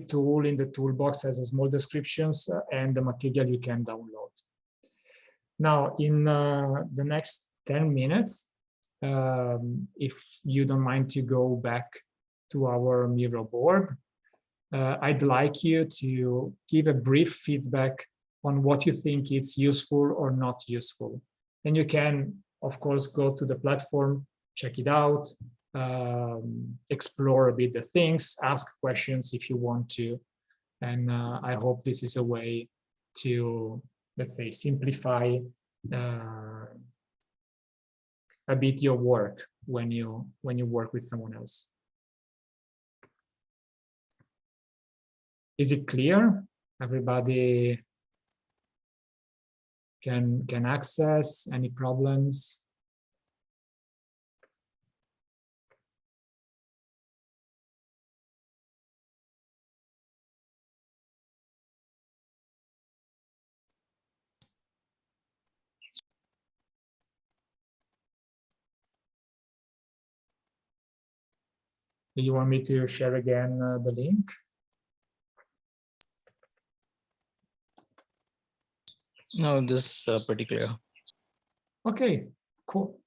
tool in the toolbox has a small descriptions and the material you can download. Now, in the next 10 minutes, if you don't mind to go back to our Miro board, I'd like you to give a brief feedback on what you think is useful or not useful. And you can, of course, go to the platform, check it out, explore a bit the things, ask questions if you want to. And I hope this is a way to, let's say, simplify a bit your work when you work with someone else. Is it clear? Everybody can access? Any problems? Do you want me to share again the link? No, this is pretty clear. Okay, cool.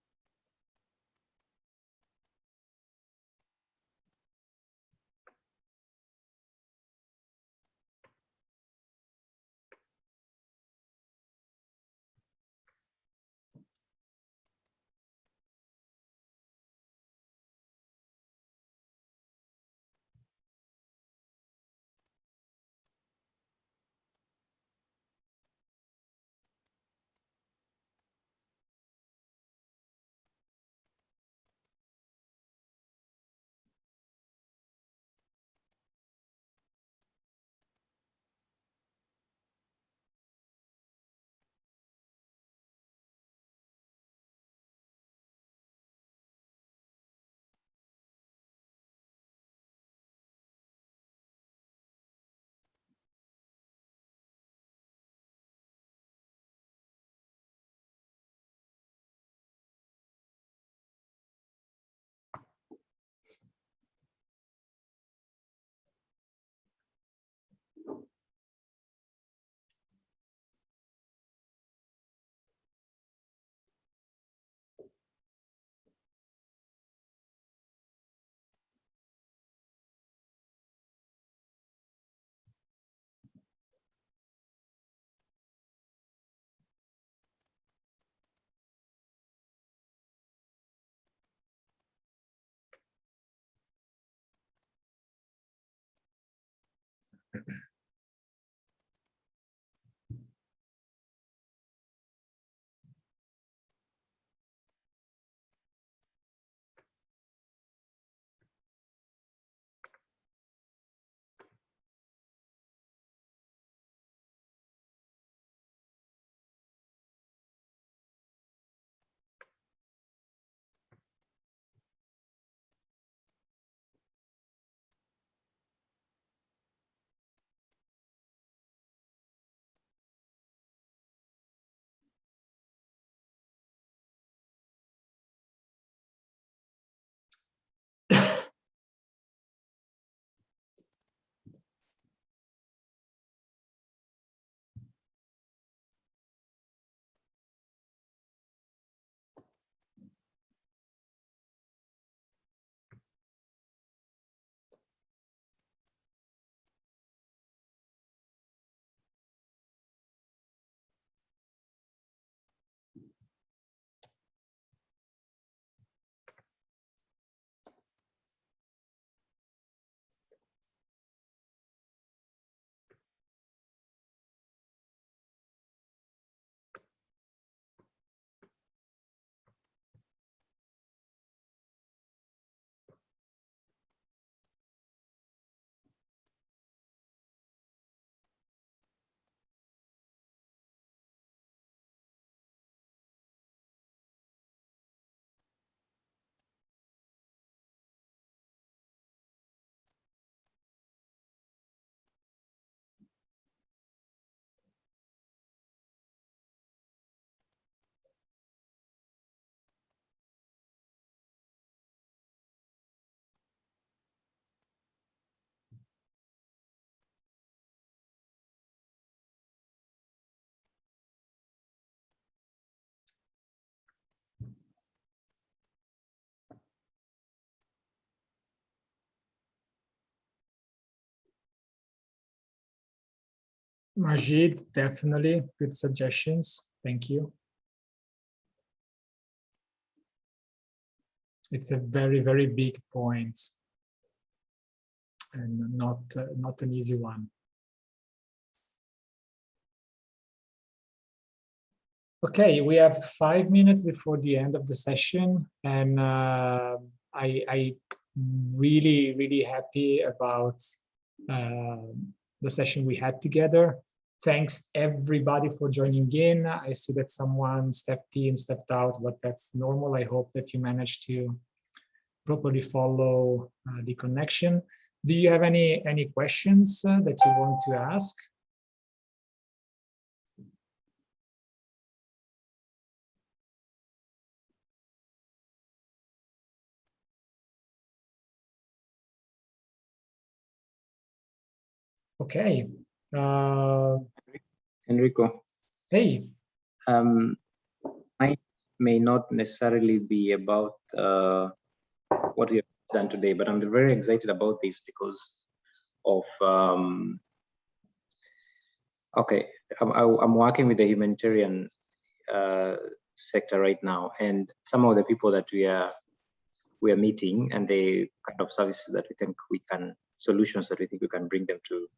Majid, definitely good suggestions. Thank you. It's a very, very big point and not an easy one. Okay, we have 5 minutes before the end of the session, and I really, really happy about the session we had together. Thanks everybody for joining in. I see that someone stepped in, stepped out, but that's normal. I hope that you managed to properly follow the connection. Do you have any questions that you want to ask? Okay. Enrico. Hey. I may not necessarily be about what we have done today, but I'm very excited about this because of okay, I'm working with the humanitarian sector right now, and some of the people that we are meeting, and the kind of services that we think we can, solutions that we think we can bring to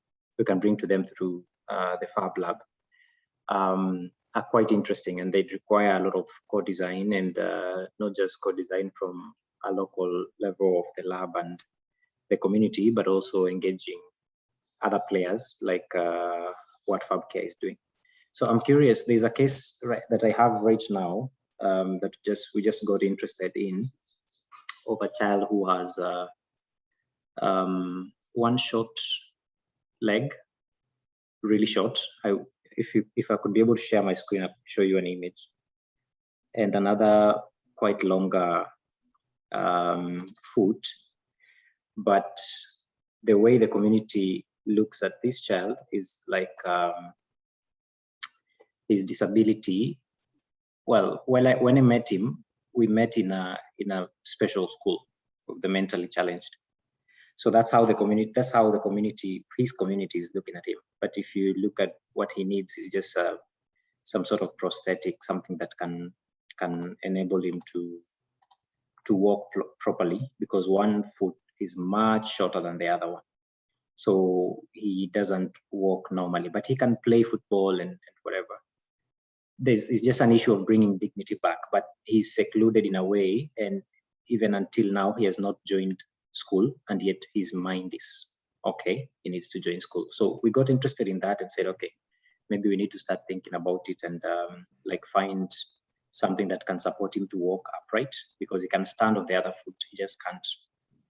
them through the FabLab are quite interesting, and they require a lot of co-design, and not just co-design from a local level of the lab and the community, but also engaging other players like what FabCare is doing. So I'm curious, there's a case that I have right now that we just got interested in, of a child who has one short leg, really short. If I could be able to share my screen, I could show you an image, and another quite longer foot. But the way the community looks at this child is like his disability. Well, when I met him, we met in a special school of the mentally challenged. So that's how the community, his community is looking at him. But if you look at what he needs, is just some sort of prosthetic, something that can enable him to walk properly, because one foot is much shorter than the other one. So he doesn't walk normally, but he can play football and whatever. It's just an issue of bringing dignity back, but he's secluded in a way, and even until now, he has not joined school, and yet his mind is okay. He needs to join school. So we got interested in that and said, okay, maybe we need to start thinking about it and like find something that can support him to walk upright, because he can stand on the other foot. He just can't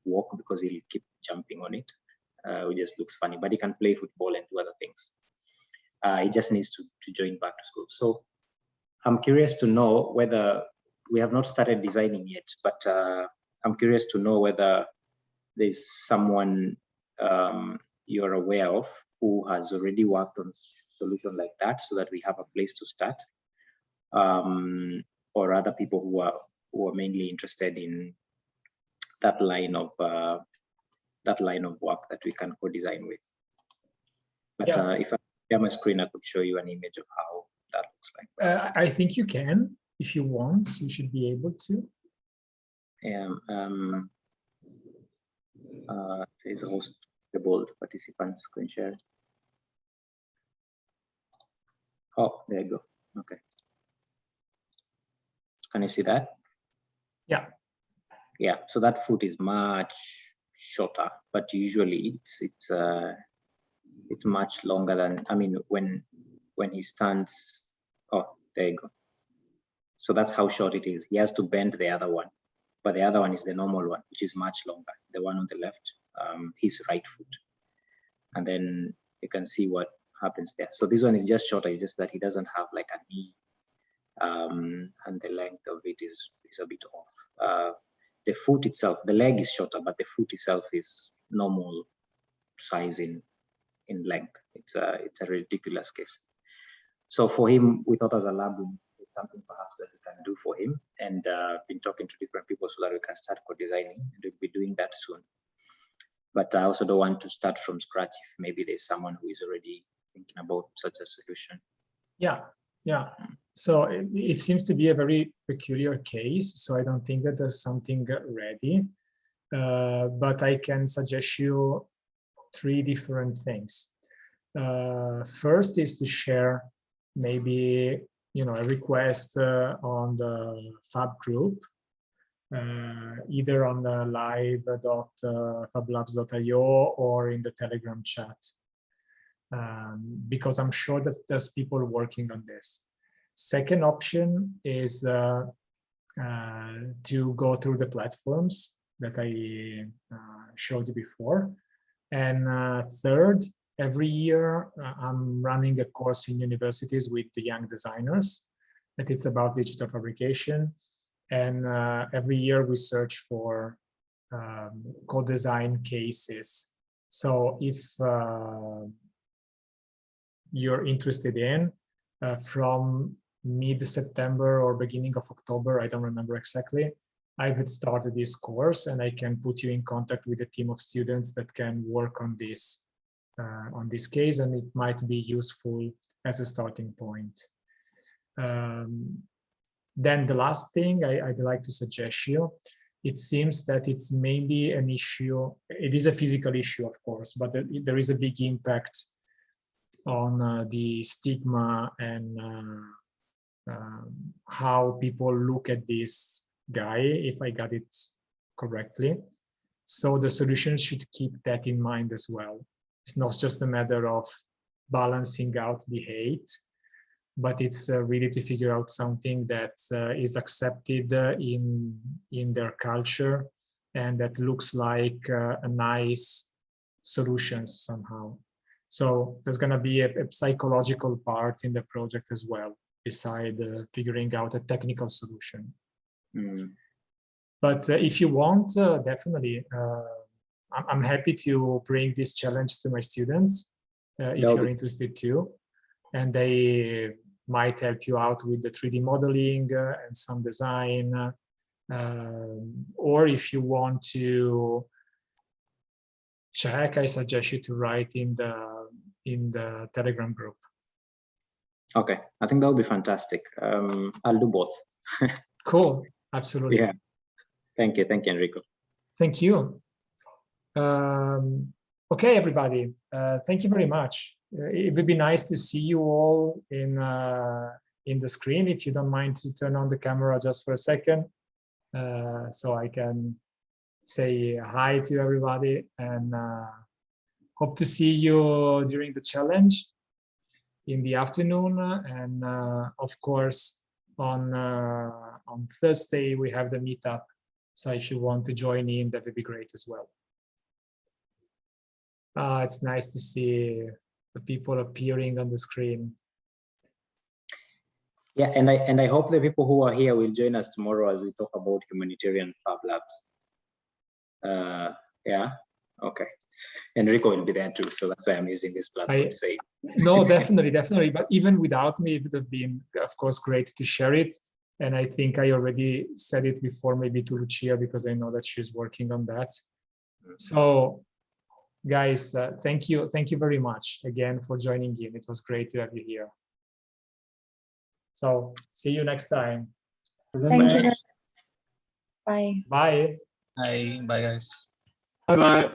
walk because he'll keep jumping on it. It just looks funny, but he can play football and do other things. He just needs to join back to school. So I'm curious to know whether, we have not started designing yet, but I'm curious to know whether there's someone you're aware of who has already worked on a solution like that, so that we have a place to start, or other people who are mainly interested in that line of work that we can co-design with. But yeah. If I share my screen, I could show you an image of how that looks like. I think you can, if you want. You should be able to. Please host the bold participants screen share. Oh, there you go. Okay. Can you see that? Yeah. Yeah. So that foot is much shorter, but usually it's much longer than, I mean, when he stands. Oh, there you go. So that's how short it is. He has to bend the other one, but the other one is the normal one, which is much longer. The one on the left, his right foot. And then you can see what happens there. So this one is just shorter. It's just that he doesn't have like a knee, and the length of it is a bit off. The foot itself, the leg is shorter, but the foot itself is normal size in length. It's a ridiculous case. So for him, we thought as a lab, it's something perhaps that we can do for him, and been talking to different people so that we can start co-designing, and we'll be doing that soon. But I also don't want to start from scratch if maybe there's someone who is already thinking about such a solution. Yeah. So it seems to be a very peculiar case. So I don't think that there's something ready, but I can suggest you 3 different things. First is to share maybe a request on the Fab group, either on the live.fablabs.io or in the Telegram chat, because I'm sure that there's people working on this. Second option is to go through the platforms that I showed you before. And third, every year I'm running a course in universities with the young designers, that it's about digital fabrication. And every year we search for co-design cases. So if you're interested in, from mid-September or beginning of October, I don't remember exactly, I've started this course, and I can put you in contact with a team of students that can work on this case, and it might be useful as a starting point. Then the last thing I'd like to suggest you, it seems that it's maybe an issue. It is a physical issue, of course, but there is a big impact on the stigma and how people look at this guy, if I got it correctly. So the solution should keep that in mind as well. It's not just a matter of balancing out the hate, but it's really to figure out something that is accepted in their culture and that looks like a nice solution somehow. So there's going to be a psychological part in the project as well, beside figuring out a technical solution. But if you want, definitely, I'm happy to bring this challenge to my students if you're interested too. And they might help you out with the 3D modeling and some design. Or if you want to check, I suggest you to write in the Telegram group. Okay, I think that would be fantastic. I'll do both. Cool, absolutely. Yeah, thank you, Enrico. Thank you. Okay, everybody, thank you very much. It would be nice to see you all in the screen. If you don't mind to turn on the camera just for a second, so I can say hi to everybody, and hope to see you during the challenge in the afternoon, and of course on Thursday we have the meetup. So if you want to join in, that would be great as well. It's nice to see the people appearing on the screen. Yeah, and I hope the people who are here will join us tomorrow as we talk about humanitarian Fab Labs. Yeah, okay. Enrico will be there too, so that's why I'm using this platform to say. No, definitely. But even without me, it would have been, of course, great to share it. And I think I already said it before, maybe to Lucia, because I know that she's working on that. So, guys, thank you very much again for joining in. It was great to have you here. So, see you next time. Thank you. Bye. Bye. Bye, guys. Bye-bye.